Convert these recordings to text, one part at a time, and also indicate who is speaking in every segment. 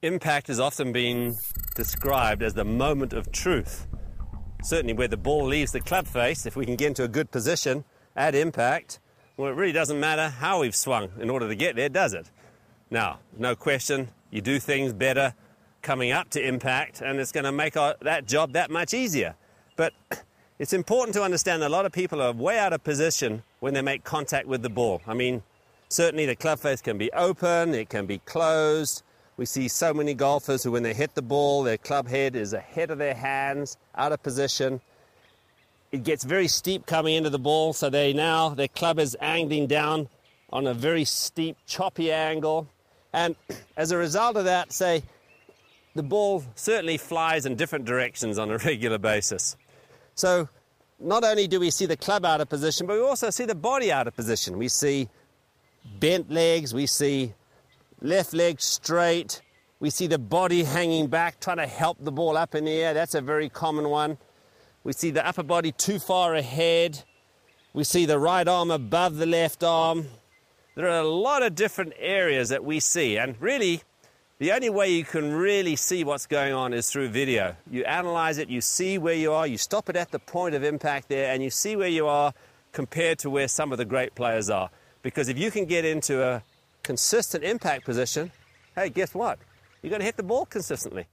Speaker 1: Impact has often been described as the moment of truth. Certainly where the ball leaves the club face, if we can get into a good position at impact, well, it really doesn't matter how we've swung in order to get there, does it? Now, no question, you do things better coming up to impact, and it's going to make that job that much easier. But it's important to understand that a lot of people are way out of position when they make contact with the ball. I mean, certainly the club face can be open, it can be closed. We see so many golfers who, when they hit the ball, their club head is ahead of their hands, out of position. It gets very steep coming into the ball, so their club is angling down on a very steep, choppy angle. And as a result of that, say, the ball certainly flies in different directions on a regular basis. So not only do we see the club out of position, but we also see the body out of position. We see bent legs, we see left leg straight, we see the body hanging back, trying to help the ball up in the air. That's a very common one. We see the upper body too far ahead. We see the right arm above the left arm. There are a lot of different areas that we see, and really, the only way you can really see what's going on is through video. You analyze it, you see where you are, you stop it at the point of impact there, and you see where you are compared to where some of the great players are. Because if you can get into a consistent impact position, hey, guess what? You're going to hit the ball consistently.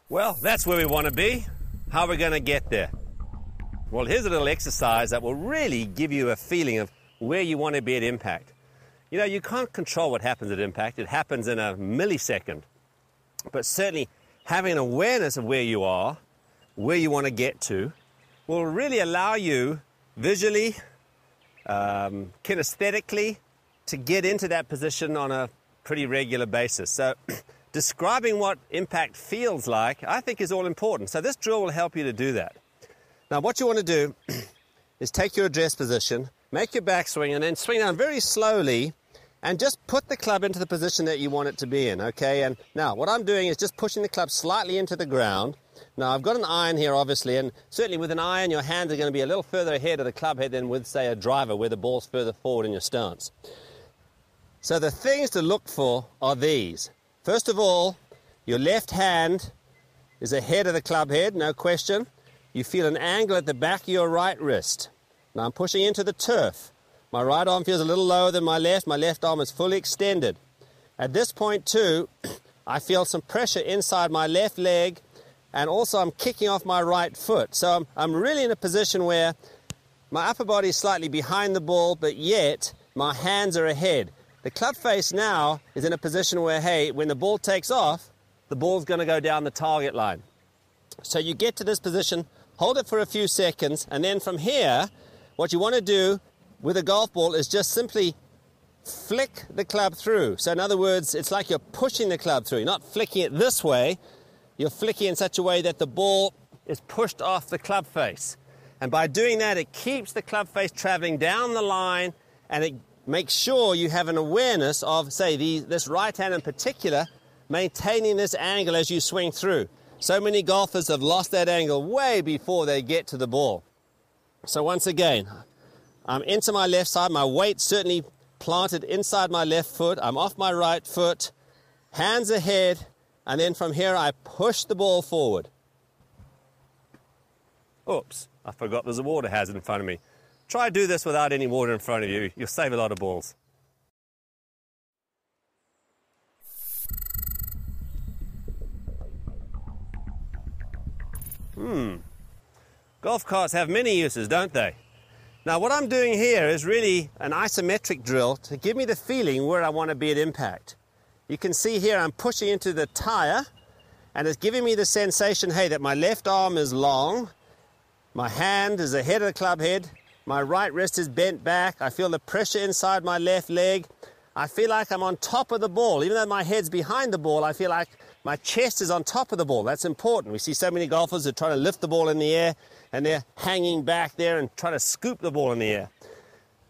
Speaker 1: Well, that's where we want to be. How are we going to get there? Well, here's a little exercise that will really give you a feeling of where you want to be at impact. You know, you can't control what happens at impact. It happens in a millisecond. But certainly having an awareness of where you are, where you want to get to, will really allow you visually, kinesthetically, to get into that position on a pretty regular basis. So describing what impact feels like, I think, is all important. So this drill will help you to do that. Now, what you want to do is take your address position, make your backswing, and then swing down very slowly and just put the club into the position that you want it to be in, okay? And now, what I'm doing is just pushing the club slightly into the ground. Now, I've got an iron here, obviously, and certainly with an iron, your hands are going to be a little further ahead of the club head than with, say, a driver, where the ball's further forward in your stance. So the things to look for are these. First of all, your left hand is ahead of the club head, no question. You feel an angle at the back of your right wrist. Now I'm pushing into the turf. My right arm feels a little lower than my left arm is fully extended. At this point too, I feel some pressure inside my left leg, and also I'm kicking off my right foot. So I'm really in a position where my upper body is slightly behind the ball, but yet my hands are ahead. The club face now is in a position where, hey, when the ball takes off, the ball's going to go down the target line. So you get to this position, hold it for a few seconds, and then from here, what you want to do with a golf ball is just simply flick the club through. So in other words, it's like you're pushing the club through. You're not flicking it this way, you're flicking in such a way that the ball is pushed off the club face. And by doing that, it keeps the club face traveling down the line, and it makes sure you have an awareness of, say, this right hand in particular, maintaining this angle as you swing through. So many golfers have lost that angle way before they get to the ball. So once again, I'm into my left side, my weight certainly planted inside my left foot, I'm off my right foot, hands ahead, and then from here I push the ball forward. Oops, I forgot there's a water hazard in front of me. Try do this without any water in front of you, you'll save a lot of balls. Golf carts have many uses, don't they? Now what I'm doing here is really an isometric drill to give me the feeling where I want to be at impact. You can see here I'm pushing into the tire, and it's giving me the sensation, hey, that my left arm is long, my hand is ahead of the club head, my right wrist is bent back, I feel the pressure inside my left leg, I feel like I'm on top of the ball. Even though my head's behind the ball, I feel like my chest is on top of the ball. That's important. We see so many golfers that try to lift the ball in the air and they're hanging back there and trying to scoop the ball in the air.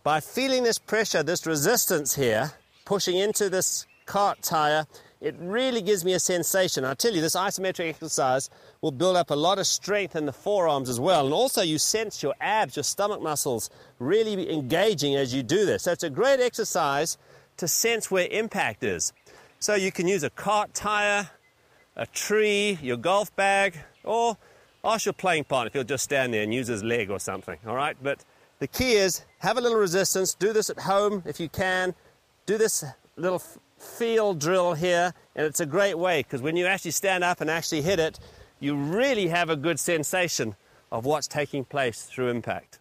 Speaker 1: By feeling this pressure, this resistance here, pushing into this cart tire, it really gives me a sensation. I'll tell you, this isometric exercise will build up a lot of strength in the forearms as well. And also you sense your abs, your stomach muscles really engaging as you do this. So it's a great exercise to sense where impact is. So you can use a cart tire, a tree, your golf bag, or ask your playing partner if he'll just stand there and use his leg or something, all right? But the key is have a little resistance, do this at home if you can, do this little field drill here, and it's a great way because when you actually stand up and actually hit it, you really have a good sensation of what's taking place through impact.